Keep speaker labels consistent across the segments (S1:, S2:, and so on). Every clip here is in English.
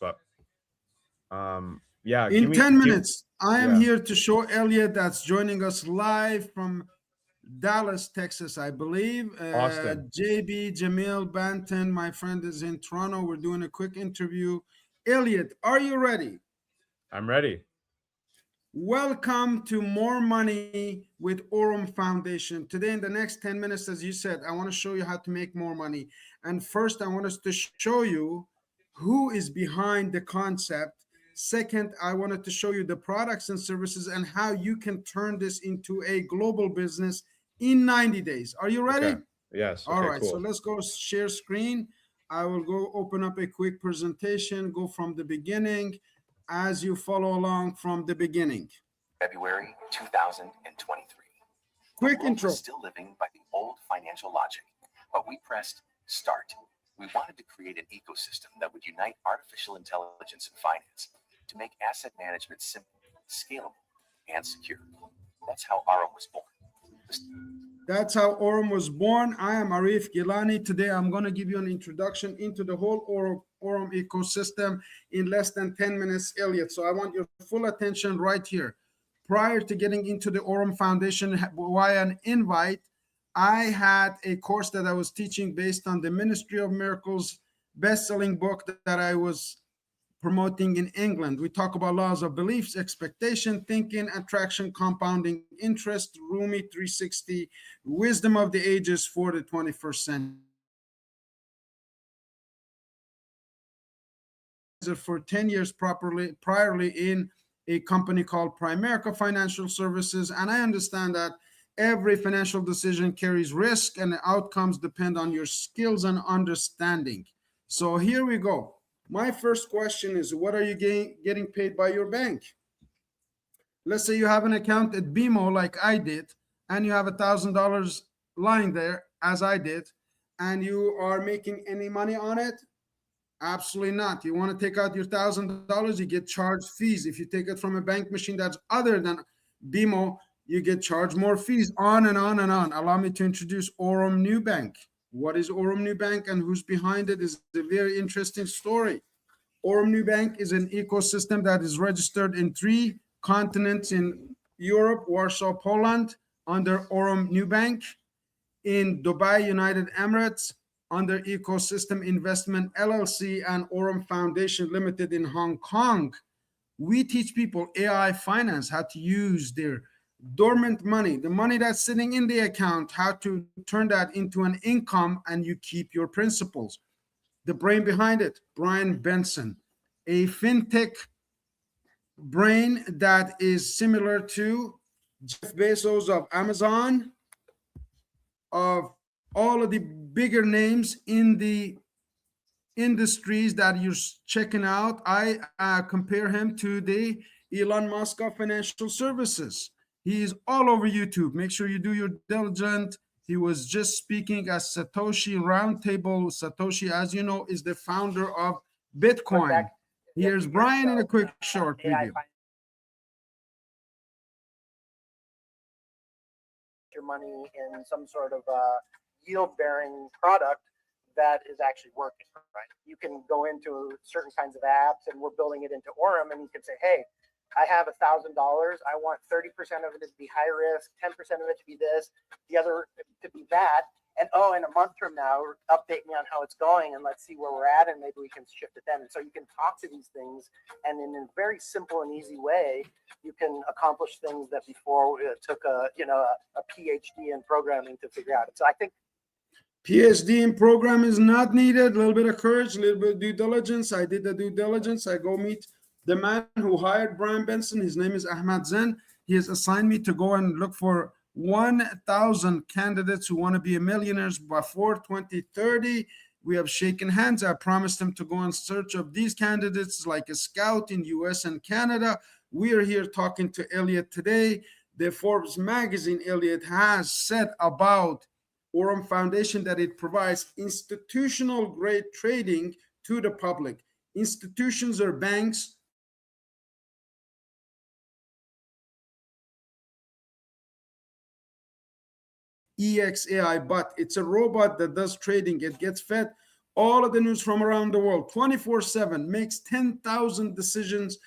S1: but yeah,
S2: In 10
S1: give
S2: minutes, I am
S1: yeah,
S2: here to show Elliot that's joining us live from Dallas, Texas, I believe.
S1: Austin.
S2: JB Jamil Banton, my friend, is in Toronto. We're doing a quick interview. Elliot, are you ready?
S1: I'm ready.
S2: Welcome to More Money with Aurum Foundation. Today, in the next 10 minutes, as you said, I want to show you how to make more money. And first, I want us to show you who is behind the concept. Second, I wanted to show you the products and services and how you can turn this into a global business in 90 days. Are you
S1: Okay.
S2: ready?
S1: Yes.
S2: All
S1: Okay,
S2: right, so
S1: cool.
S2: let's go share screen. I will go open up a quick presentation, go from the beginning as you follow along from the beginning.
S3: February 2023.
S2: Quick
S3: The world
S2: intro.
S3: was still living by the old financial logic, but we pressed start. We wanted to create an ecosystem that would unite artificial intelligence and finance to make asset management simple, scalable, and secure. That's how Aurum was born.
S2: That's how Aurum was born. I am Arif Gilany. Today, I'm going to give you an introduction into the whole Aurum ecosystem in less than 10 minutes, Elliot. So I want your full attention right here. Prior to getting into the Aurum Foundation via an invite, I had a course that I was teaching based on the Ministry of Miracles best-selling book that I was promoting in England. We talk about laws of beliefs, expectation, thinking, attraction, compounding interest, Rumi 360, wisdom of the ages for the 21st century. For 10 years priorly in a company called Primerica Financial Services. And I understand that every financial decision carries risk and the outcomes depend on your skills and understanding. So here we go. My first question is, what are you getting paid by your bank? Let's say you have an account at BMO like I did, and you have $1,000 lying there as I did, and you are making any money on it? Absolutely not. You want to take out your $1,000, you get charged fees. If you take it from a bank machine that's other than BMO, you get charged more fees, on and on and on. Allow me to introduce Aurum New Bank. What is Aurum New Bank and who's behind it is a very interesting story. Aurum New Bank is an ecosystem that is registered in 3 continents in Europe, Warsaw, Poland, under Aurum New Bank, in Dubai, United Emirates, under Ecosystem Investment LLC and Aurum Foundation Limited in Hong Kong. We teach people AI finance, how to use their dormant money, the money that's sitting in the account, how to turn that into an income, and you keep your principles. The brain behind it, Brian Benson, a fintech brain that is similar to Jeff Bezos of Amazon, of all of the bigger names in the industries that you're checking out. I compare him to the Elon Musk of financial services. He is all over YouTube. Make sure you do your diligence. He was just speaking at Satoshi Roundtable. Satoshi, as you know, is the founder of Bitcoin. Here's Brian in a quick short video.
S4: Your money in some sort of yield-bearing product that is actually working, right? You can go into certain kinds of apps, and we're building it into Aurum, and you can say, hey, I have $1,000. I want 30% of it to be high risk, 10% of it to be this, the other to be that. And oh, in a month from now, update me on how it's going, and let's see where we're at, and maybe we can shift it then. And so you can talk to these things, and in a very simple and easy way, you can accomplish things that before it took a PhD in programming to figure out. So I think
S2: PhD in program is not needed. A little bit of courage, a little bit of due diligence. I did the due diligence. I go meet the man who hired Brian Benson. His name is Ahmad Zen. He has assigned me to go and look for 1,000 candidates who want to be millionaires before 2030. We have shaken hands. I promised him to go in search of these candidates like a scout in US and Canada. We are here talking to Elliot today. The Forbes magazine, Elliot, has said about Aurum Foundation that it provides institutional grade trading to the public. Institutions are banks, EXAI, but it's a robot that does trading. It gets fed all of the news from around the world 24/7, makes 10,000 decisions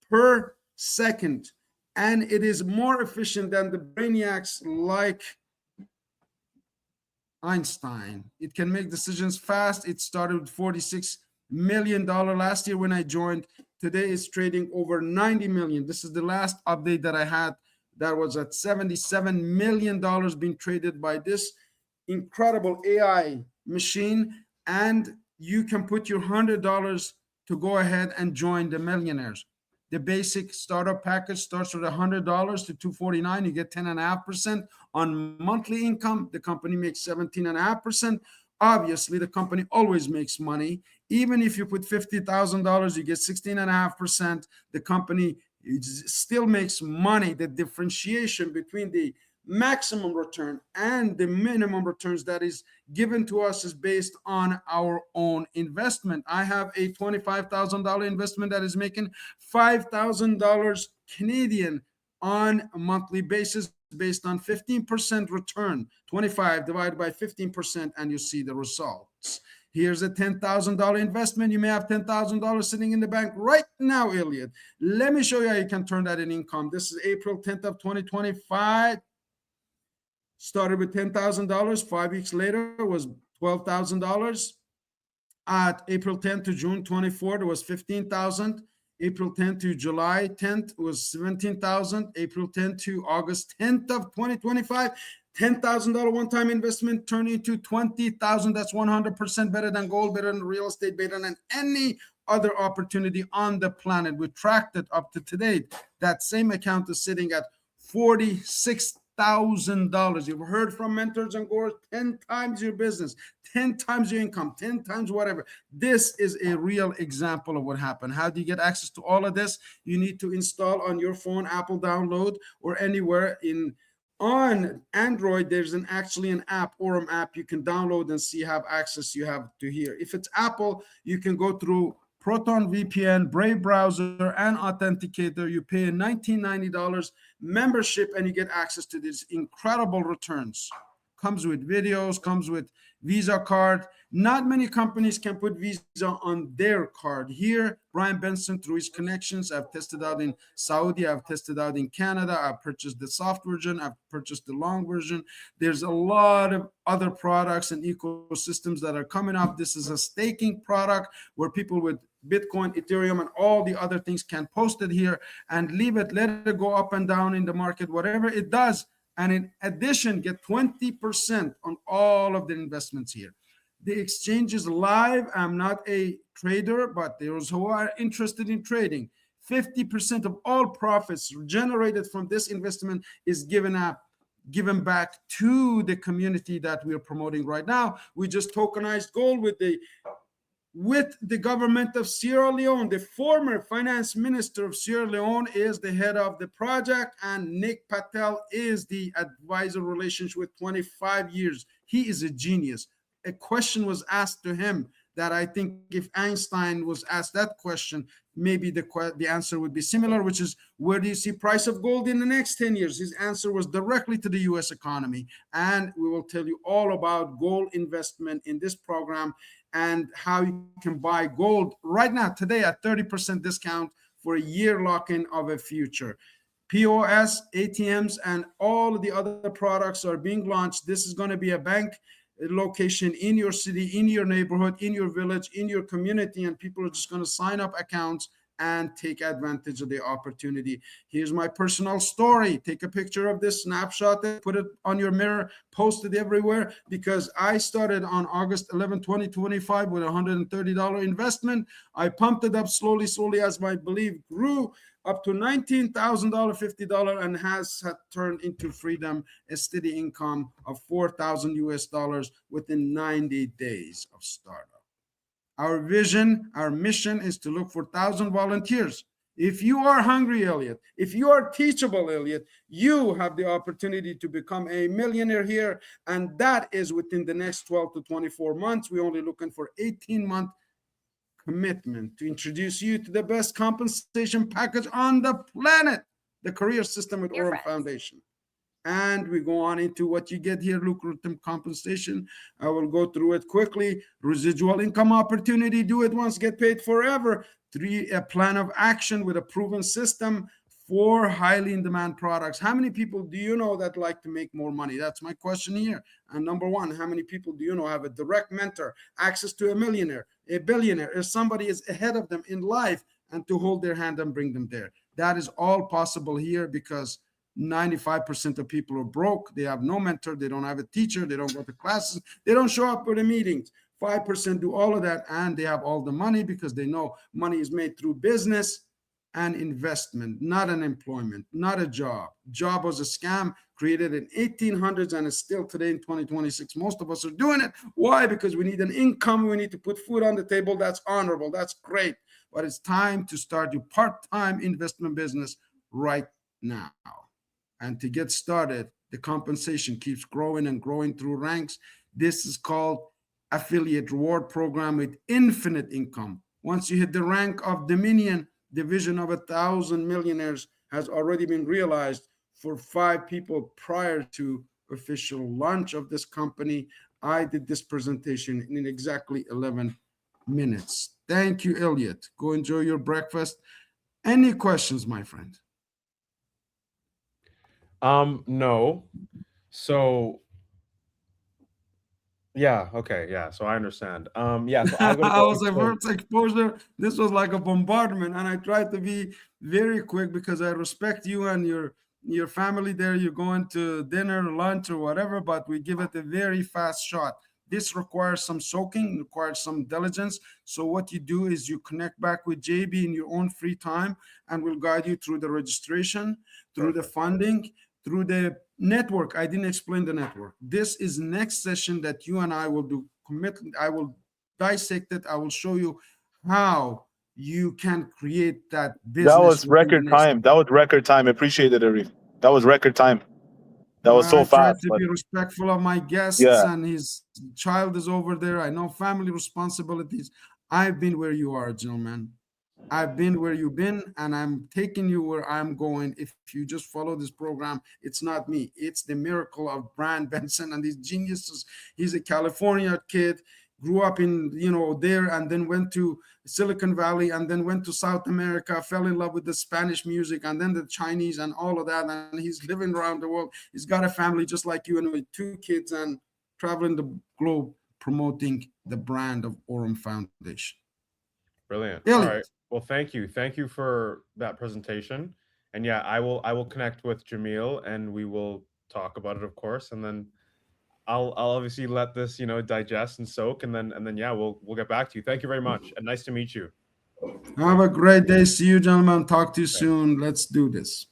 S2: per second, and it is more efficient than the brainiacs like Einstein. It can make decisions fast. It started with $46 million last year when I joined. Today it's trading over 90 million. This is the last update that I had. That was at $77 million being traded by this incredible AI machine. And you can put your $100 to go ahead and join the millionaires. The basic startup package starts with $100 to $249. You get 10.5% on monthly income. The company makes 17.5%. Obviously, the company always makes money. Even if you put $50,000, you get 16.5%. The company still makes money. The differentiation between the maximum return and the minimum returns that is given to us is based on our own investment. I have a $25,000 investment that is making $5,000 Canadian on a monthly basis based on 15% return. 25 divided by 15%, and you see the results. Here's a $10,000 investment. You may have $10,000 sitting in the bank right now, Elliot. Let me show you how you can turn that in income. This is April 10th of 2025. Started with $10,000. 5 weeks later, it was $12,000. At April 10th to June 24th, it was $15,000. April 10th to July 10th was $17,000. April 10th to August 10th of 2025, $10,000 one-time investment turned into $20,000. That's 100% better than gold, better than real estate, better than any other opportunity on the planet. We tracked it up to today. That same account is sitting at $46,000. You've heard from mentors and gurus, 10 times your business, 10 times your income, 10 times whatever. This is a real example of what happened. How do you get access to all of this? You need to install on your phone, Apple download, or anywhere on Android. There's actually an app, Aurum app, you can download and see have access you have to here. If it's Apple, you can go through Proton VPN, Brave browser, and Authenticator. You pay a $19.90 membership and you get access to these incredible returns. Comes with videos, comes with Visa card. Not many companies can put Visa on their card. Here, Brian Benson, through his connections, I've tested out in Saudi, I've tested out in Canada, I've purchased the soft version, I've purchased the long version. There's a lot of other products and ecosystems that are coming up. This is a staking product where people with Bitcoin, Ethereum, and all the other things can post it here and leave it, let it go up and down in the market, whatever it does. And in addition, get 20% on all of the investments here. The exchange is live. I'm not a trader, but those who are interested in trading, 50% of all profits generated from this investment is given back to the community that we are promoting right now. We just tokenized gold with the government of Sierra Leone. The former finance minister of Sierra Leone is the head of the project, and Nick Patel is the advisor relationship with 25 years. He is a genius. A question was asked to him that I think if Einstein was asked that question, maybe the answer would be similar, which is, where do you see price of gold in the next 10 years? His answer was directly to the U.S. economy. And we will tell you all about gold investment in this program and how you can buy gold right now, today, at 30% discount for a year lock-in of a future. POS, ATMs, and all of the other products are being launched. This is going to be a bank location in your city, in your neighborhood, in your village, in your community, and people are just going to sign up accounts and take advantage of the opportunity. Here's my personal story. Take a picture of this, snapshot it, put it on your mirror, post it everywhere, because I started on August 11, 2025 with $130 investment. I pumped it up slowly as my belief grew up to $19,000, $50, and has turned into freedom, a steady income of $4,000 US within 90 days of startup. Our vision, our mission is to look for 1,000 volunteers. If you are hungry, Elliot, if you are teachable, Elliot, you have the opportunity to become a millionaire here, and that is within the next 12 to 24 months. We're only looking for 18-month commitment to introduce you to the best compensation package on the planet, the career system with Aurum Foundation. And we go on into what you get here, lucrative compensation. I will go through it quickly. Residual income opportunity, do it once, get paid forever. 3, a plan of action with a proven system. 4, highly in demand products. How many people do you know that like to make more money? That's my question here. And number 1, how many people do you know have a direct mentor, access to a millionaire, a billionaire, if somebody is ahead of them in life, and to hold their hand and bring them there? That is all possible here, because 95% of people are broke. They have no mentor. They don't have a teacher. They don't go to classes. They don't show up for the meetings. 5% do all of that, and they have all the money because they know money is made through business and investment, not an employment, not a job. Job was a scam created in 1800s and is still today in 2026. Most of us are doing it. Why? Because we need an income. We need to put food on the table. That's honorable. That's great. But it's time to start your part-time investment business right now. And to get started, the compensation keeps growing and growing through ranks. This is called affiliate reward program with infinite income. Once you hit the rank of Dominion, the vision of 1,000 millionaires has already been realized for 5 people prior to official launch of this company. I did this presentation in exactly 11 minutes. Thank you, Elliot. Go enjoy your breakfast. Any questions, my friend?
S1: No. So yeah, okay, yeah. So I understand. Yeah, so I'm gonna
S2: I
S1: go
S2: was a
S1: into
S2: first exposure. This was like a bombardment, and I tried to be very quick because I respect you and your family there. You're going to dinner, lunch, or whatever, but we give it a very fast shot. This requires some soaking, requires some diligence. So what you do is you connect back with JB in your own free time, and we'll guide you through the registration, through the funding, through the network. I didn't explain the network. This is next session that you and I will do. I will dissect it. I will show you how you can create that
S5: That
S2: business
S5: was
S2: within the
S5: record
S2: next.
S5: time. That was record time. Appreciate it, Arif. That was record time. That was so
S2: I try
S5: fast,
S2: to
S5: but
S2: be respectful of my guests,
S5: yeah.
S2: and his child is over there. I know family responsibilities. I've been where you are, gentlemen. I've been where you've been, and I'm taking you where I'm going. If you just follow this program, it's not me. It's the miracle of Brian Benson and these geniuses. He's a California kid, grew up in, there, and then went to Silicon Valley, and then went to South America, fell in love with the Spanish music, and then the Chinese and all of that. And he's living around the world. He's got a family just like you, and with 2 kids, and traveling the globe promoting the brand of Aurum Foundation.
S1: brilliant. All
S2: Elliot.
S1: right. Well, thank you. Thank you for that presentation. And yeah, I will connect with Jamil and we will talk about it, of course. And then I'll obviously let this, digest and soak, and then yeah, we'll get back to you. Thank you very much, and nice to meet you.
S2: Have a great day. See you, gentlemen. Talk to you soon. Let's do this.